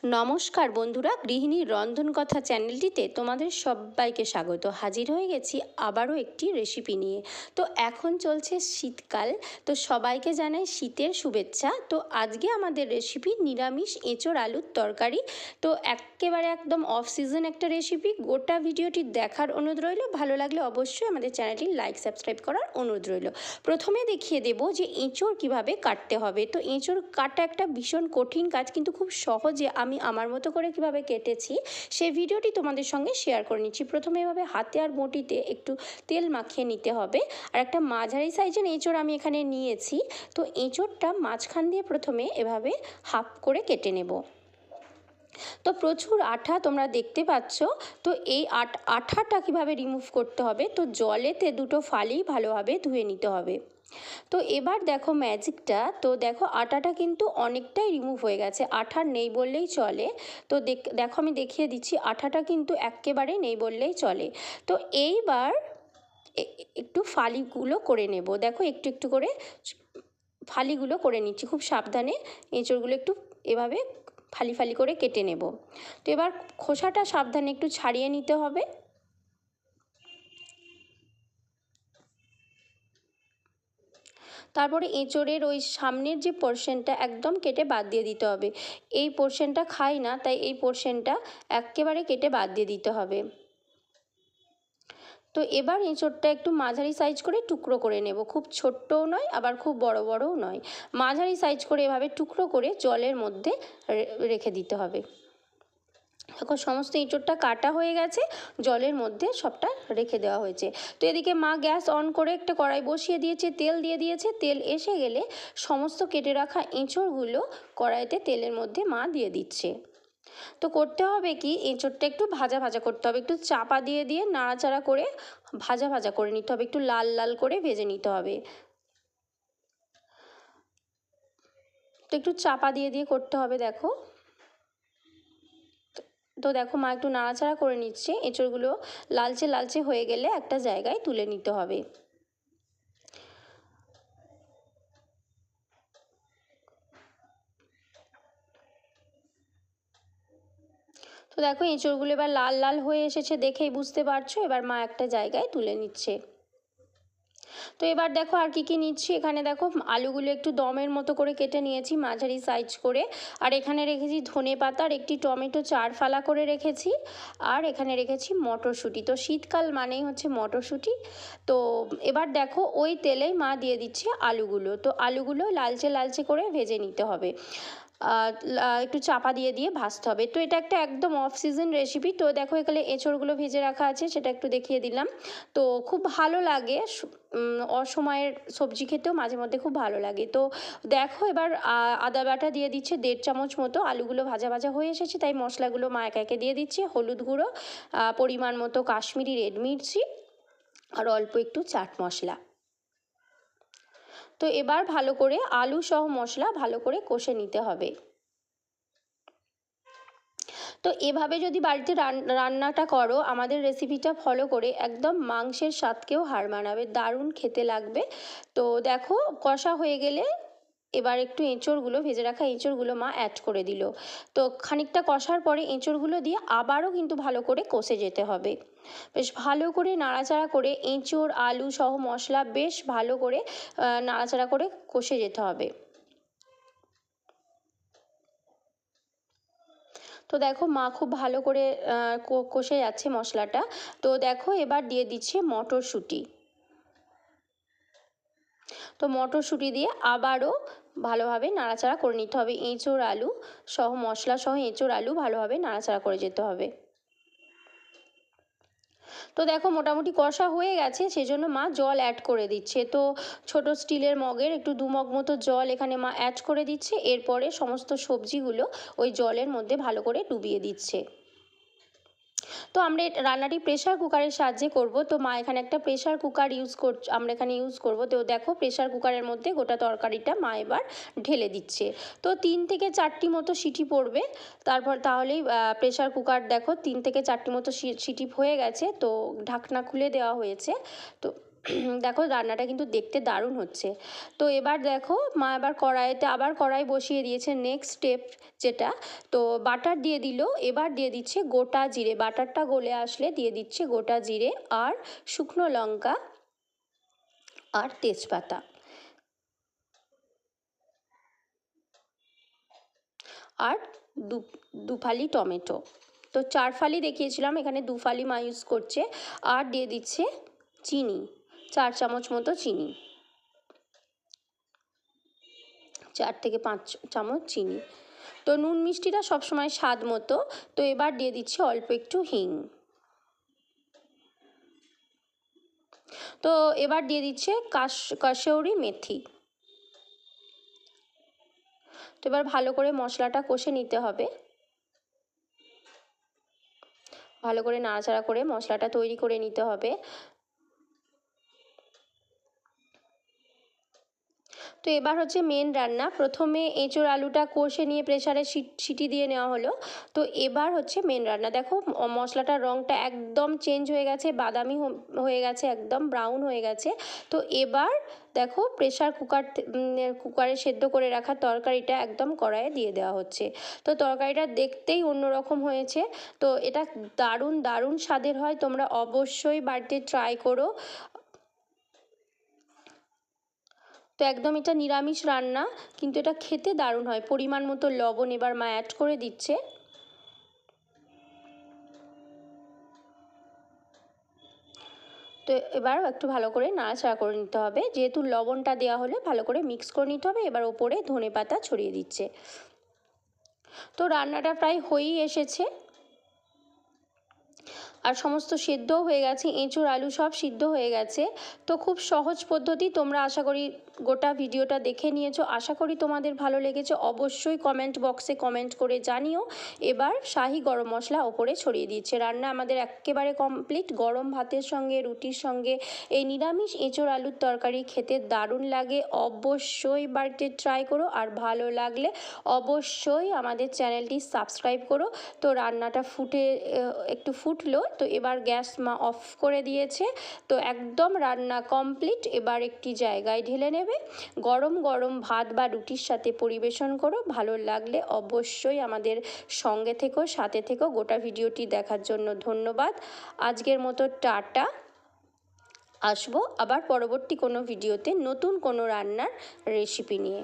নমস্কার বন্ধুরা, গৃহিণীর রন্ধন কথা চ্যানেলটিতে তোমাদের সবাইকে স্বাগত। হাজির হয়ে গেছি আবারও একটি রেসিপি নিয়ে। তো এখন চলছে শীতকাল, তো সবাইকে জানাই শীতের শুভেচ্ছা। তো আজকে আমাদের রেসিপি নিরামিষ এঁচোড় আলুর তরকারি। তো একেবারে একদম অফ সিজন একটা রেসিপি। গোটা ভিডিওটি দেখার অনুরোধ রইল, ভালো লাগলে অবশ্যই আমাদের চ্যানেলটি লাইক সাবস্ক্রাইব করার অনুরোধ রইল। প্রথমে দেখিয়ে দেব যে এঁচোড় কিভাবে কাটতে হবে। তো এঁচোড় কাটা একটা ভীষণ কঠিন কাজ, কিন্তু খুব সহজে আমি আমার মতো করে কিভাবে কেটেছি সেই ভিডিওটি তোমাদের সঙ্গে শেয়ার করে নিচ্ছি। প্রথমে এভাবে হাতে আর বটিতে একটু তেল মাখিয়ে নিতে হবে। আর একটা মাঝারি সাইজের এঁচোড় আমি এখানে নিয়েছি। তো এঁচোড়টা মাঝখান দিয়ে প্রথমে এভাবে হাফ করে কেটে নেব। তো প্রচুর আঠা তোমরা দেখতে পাচ্ছ। তো এই আঠাটা কীভাবে রিমুভ করতে হবে, তো জলেতে দুটো ফালি ভালোভাবে ধুয়ে নিতে হবে। তো এবার দেখো ম্যাজিকটা, তো দেখো আটাটা কিন্তু অনেকটাই রিমুভ হয়ে গেছে, আঠা নেই বললেই চলে। তো দেখো আমি দেখিয়ে দিচ্ছি, আঠাটা কিন্তু একেবারে নেই বললেই চলে। তো এইবার একটু ফালিগুলো করে নেব। দেখো একটু একটু করে ফালিগুলো করে নিচ্ছি, খুব সাবধানে এঁচড়গুলো একটু এভাবে ফালি ফালি করে কেটে নেব। তো এবার খোসাটা সাবধানে একটু ছাড়িয়ে নিতে হবে। তারপরে এঁচোড়ের ওই সামনের যে পোর্শনটা একদম কেটে বাদ দিয়ে দিতে হবে। এই পোর্শনটা খাই না, তাই এই পোর্শনটা একেবারে কেটে বাদ দিয়ে দিতে হবে। তো এবার এঁচোড়টা একটু মাঝারি সাইজ করে টুকরো করে নেব, খুব ছোট্টও নয় আবার খুব বড় বড়ও নয়, মাঝারি সাইজ করে এভাবে টুকরো করে জলের মধ্যে রেখে দিতে হবে। দেখো সমস্ত এঁচোড়টা কাটা হয়ে গেছে, জলের মধ্যে সবটা রেখে দেওয়া হয়েছে। তো এদিকে মা গ্যাস অন করে একটা কড়াই বসিয়ে দিয়েছে, তেল দিয়ে দিয়েছে। তেল এসে গেলে সমস্ত কেটে রাখা এঁচোড়গুলো কড়াইতে তেলের মধ্যে মা দিয়ে দিচ্ছে। তো করতে হবে কি, এঁচোড়টা একটু ভাজা ভাজা করতে হবে, একটু চাপা দিয়ে দিয়ে নাড়াচাড়া করে ভাজা ভাজা করে নিতে হবে, একটু লাল লাল করে ভেজে নিতে হবে। তো একটু চাপা দিয়ে দিয়ে করতে হবে। দেখো তো দেখো মা একটু নাড়াচাড়া করে নিচ্ছে, এঁচোড়গুলো লালচে লালচে হয়ে গেলে একটা জায়গায় তুলে নিতে হবে। তো দেখো এঁচোড়গুলো এবার লাল লাল হয়ে এসেছে, দেখেই বুঝতে পারছো। এবার মা একটা জায়গায় তুলে নিচ্ছে। তো এবার দেখো আর কি কি নিচ্ছি। এখানে দেখো আলুগুলো একটু দমের মতো করে কেটে নিয়েছি মাঝারি সাইজ করে। আর এখানে রেখেছি ধনে পাতা, আর একটি টমেটো 4 ফালা করে রেখেছি। আর এখানে রেখেছি মটরশুঁটি। তো শীতকাল মানেই হচ্ছে মটরশুঁটি। তো এবার দেখো ওই তেলেই মা দিয়ে দিচ্ছে আলুগুলো। তো আলুগুলো লালচে লালচে করে ভেজে নিতে হবে, একটু চাপা দিয়ে দিয়ে ভাজতে হবে। তো এটা একটা একদম অফ সিজন রেসিপি। তো দেখো এখানে এঁচোড়গুলো ভেজে রাখা আছে, সেটা একটু দেখিয়ে দিলাম। তো খুব ভালো লাগে, অসময়ের সবজি খেতেও মাঝে মধ্যে খুব ভালো লাগে। তো দেখো এবার আদা বাটা দিয়ে দিচ্ছে 1.5 চামচ মতো। আলুগুলো ভাজা ভাজা হয়ে এসেছে, তাই মশলাগুলো মা একে একে দিয়ে দিচ্ছে। হলুদ গুঁড়ো, পরিমাণ মতো কাশ্মীরি রেড মির্চি, আর অল্প একটু চাট মশলা। তো এবার ভালো করে আলু সহ মশলা ভালো করে কষে নিতে হবে। তো এভাবে যদি বাড়িতে রান্নাটা করো, আমাদের রেসিপিটা ফলো করে, একদম মাংসের স্বাদকেও হার মানাবে, দারুণ খেতে লাগবে। তো দেখো কষা হয়ে গেলে এবার একটু এঁচোড়গুলো, ভেজে রাখা এঁচোড়গুলো মা অ্যাড করে দিল। তো খানিকটা কষার পরে এঁচোড়গুলো দিয়ে আবারও কিন্তু ভালো করে কষে যেতে হবে। বেশ ভালো করে নাড়াচাড়া করে এঁচোড় আলু সহ মশলা বেশ ভালো করে নাড়াচাড়া করে কষে যেতে হবে। তো দেখো মা খুব ভালো করে কষে যাচ্ছে মশলাটা। তো দেখো এবার দিয়ে দিচ্ছে মটরশুঁটি। তো মটরশুঁটি দিয়ে আবারও ভালোভাবে নাড়াচাড়া করে নিতে হবে। এঁচোড় আলু সহ মশলা সহ এঁচোড় আলু ভালোভাবে নাড়াচাড়া করে যেতে হবে। তো দেখো মোটামুটি কষা হয়ে গেছে, সেজন্য মা জল অ্যাড করে দিচ্ছে। তো ছোট স্টিলের মগের একটু 2 মগ মতো জল এখানে মা অ্যাড করে দিচ্ছে। এরপরে সমস্ত সবজিগুলো ওই জলের মধ্যে ভালো করে ডুবিয়ে দিচ্ছে। তো আমরা রান্নাটি প্রেশার কুকারের সাহায্যে করব। তো মা এখানে একটা প্রেশার কুকার আমরা এখানে ইউজ করব। তো দেখো প্রেশার কুকারের মধ্যে গোটা তরকারিটা মা এবার ঢেলে দিচ্ছে। তো 3 থেকে 4টি মতো সিটি পড়বে, তারপর তাহলেই প্রেশার কুকার দেখো 3 থেকে 4টি মতো সিটি হয়ে গেছে। তো ঢাকনা খুলে দেওয়া হয়েছে। তো দেখো রান্নাটা কিন্তু দেখতে দারুণ হচ্ছে। তো এবার দেখো মা এবার কড়াইতে আবার কড়াই বসিয়ে দিয়েছে। নেক্সট স্টেপ যেটা, তো বাটার দিয়ে দিল। এবার দিয়ে দিচ্ছে গোটা জিরে, বাটারটা গলে আসলে দিয়ে দিচ্ছে গোটা জিরে আর শুকনো লঙ্কা আর তেজপাতা আর দু ফালি টমেটো। তো 4 ফালি দেখিয়েছিলাম, এখানে 2 ফালি মা ইউজ করছে। আর দিয়ে দিচ্ছে চিনি, 4 চামচ মতো চিনি, 4 থেকে 5 চামচ চিনি। তো নুন মিষ্টিটা সবসময় স্বাদ মতো। তো এবার দিয়ে দিচ্ছি অল্প একটু হিং। তো এবার দিয়ে দিচ্ছে কাসৌরি মেথি। তো এবার ভালো করে মশলাটা কষে নিতে হবে, ভালো করে নাড়াচাড়া করে মশলাটা তৈরি করে নিতে হবে। তো এবার হচ্ছে মেন রান্না। প্রথমে এঁচোড় আলুটা কষে নিয়ে প্রেসারে সিটি দিয়ে নেওয়া হলো। তো এবার হচ্ছে মেন রান্না। দেখো মশলাটার রঙটা একদম চেঞ্জ হয়ে গেছে, বাদামি হয়ে গেছে, একদম ব্রাউন হয়ে গেছে। তো এবার দেখো প্রেসার কুকারে সেদ্ধ করে রাখা তরকারিটা একদম কড়াইয়ে দিয়ে দেওয়া হচ্ছে। তো তরকারিটা দেখতেই অন্যরকম হয়েছে। তো এটা দারুণ দারুণ স্বাদের হয়, তোমরা অবশ্যই বাড়িতে ট্রাই করো। তো একদম এটা নিরামিষ রান্না, কিন্তু এটা খেতে দারুণ হয়। পরিমাণ মতো লবণ এবার মা অ্যাড করে দিচ্ছে। তো এবার একটু ভালো করে নাড়াচাড়া করে নিতে হবে, যেহেতু লবণটা দেওয়া হলে ভালো করে মিক্স করে নিতে হবে। এবার ওপরে ধনেপাতা ছড়িয়ে দিচ্ছে। তো রান্নাটা প্রায় হয়েই এসেছে আর সমস্ত সেদ্ধও হয়ে গেছে, এঁচোড় আলু সব সিদ্ধ হয়ে গেছে। তো খুব সহজ পদ্ধতি, তোমরা আশা করি গোটা ভিডিওটা দেখে নিয়েছো। আশা করি তোমাদের ভালো লেগেছে। অবশ্যই কমেন্ট বক্সে কমেন্ট করে জানিও। এবার শাহি গরম মশলা ওপরে ছড়িয়ে দিচ্ছে। রান্না আমাদের একেবারে কমপ্লিট। গরম ভাতের সঙ্গে, রুটির সঙ্গে এই নিরামিষ এঁচোড় আলুর তরকারি খেতে দারুণ লাগে। অবশ্যই বাড়িতে ট্রাই করো, আর ভালো লাগলে অবশ্যই আমাদের চ্যানেলটি সাবস্ক্রাইব করো। তো রান্নাটা একটু ফুটলো, তো এবার গ্যাস মা অফ করে দিয়েছে। তো একদম রান্না কমপ্লিট। এবার একটি জায়গায় ঢেলে নেবে, গরম গরম ভাত বা রুটির সাথে পরিবেশন করো। ভালো লাগলে অবশ্যই আমাদের সঙ্গে থেকো, সাথে থেকো। গোটা ভিডিওটি দেখার জন্য ধন্যবাদ। আজকের মতো টাটা। আসবো আবার পরবর্তী কোনো ভিডিওতে নতুন কোনো রান্নার রেসিপি নিয়ে।